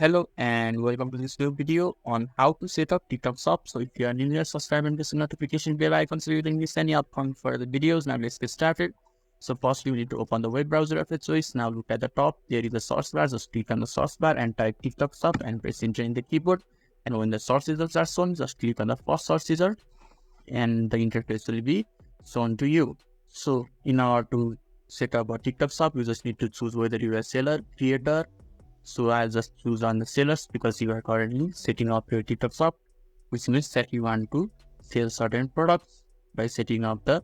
Hello and welcome to this new video on how to set up TikTok shop. So if you are new here, subscribe and press the notification bell icon so you don't miss any upcoming further videos. Now let's get started. So first you need to open the web browser of your choice. Now look at the top, there is a search bar. Just click on the search bar and type TikTok shop and press enter in the keyboard. And when the search results are shown, just click on the first search result and the interface will be shown to you. So in order to set up a TikTok shop, you just need to choose whether you are a seller, creator. So I'll just choose on the sellers because you are currently setting up your TikTok shop, which means that you want to sell certain products by setting up the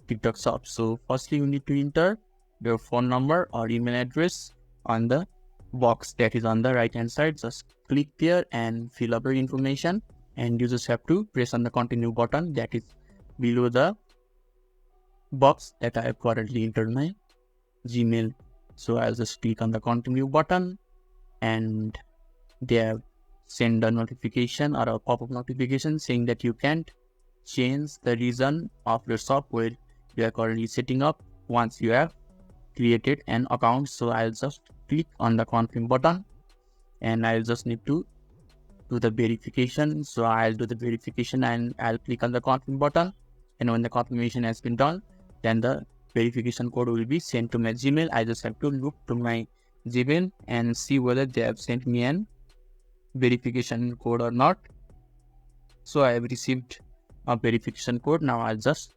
TikTok shop. So firstly, you need to enter your phone number or email address on the box that is on the right hand side. Just click there and fill up your information, and you just have to press on the continue button that is below the box that I have currently entered my Gmail. So I'll just click on the continue button, and they have sent a notification or a pop-up notification saying that you can't change the region of your shop where you are currently setting up once you have created an account. So I'll just click on the confirm button, and I'll just need to do the verification. So I'll do the verification and I'll click on the confirm button, and when the confirmation has been done, then the verification code will be sent to my Gmail. I just have to look to my Gmail and see whether they have sent me an verification code or not. So I have received a verification code. Now I'll just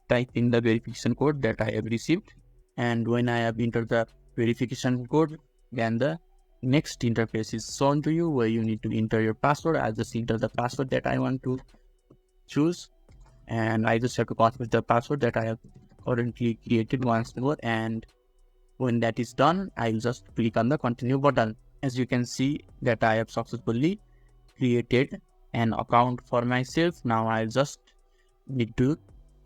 type in the verification code that I have received, and when I have entered the verification code, then the next interface is shown to you where you need to enter your password. I'll just enter the password that I want to choose, and I just have to confirm the password that I have currently created once more. And when that is done, I'll just click on the continue button. As you can see that I have successfully created an account for myself. Now I'll just need to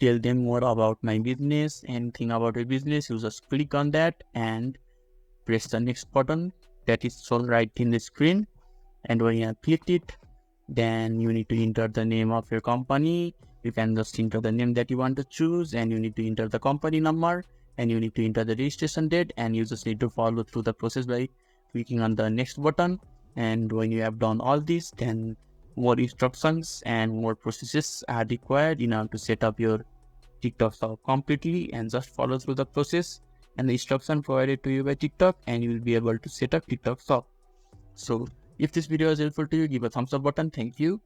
tell them more about my business. Anything about your business, you just click on that and press the next button that is shown right in the screen. And when you have clicked it, then you need to enter the name of your company. You can just enter the name that you want to choose, and you need to enter the company number, and you need to enter the registration date, and you just need to follow through the process by clicking on the next button. And when you have done all this, then more instructions and more processes are required in order to set up your TikTok shop completely, and just follow through the process and the instruction provided to you by TikTok, and you will be able to set up TikTok shop. So if this video is helpful to you, give a thumbs up button. Thank you.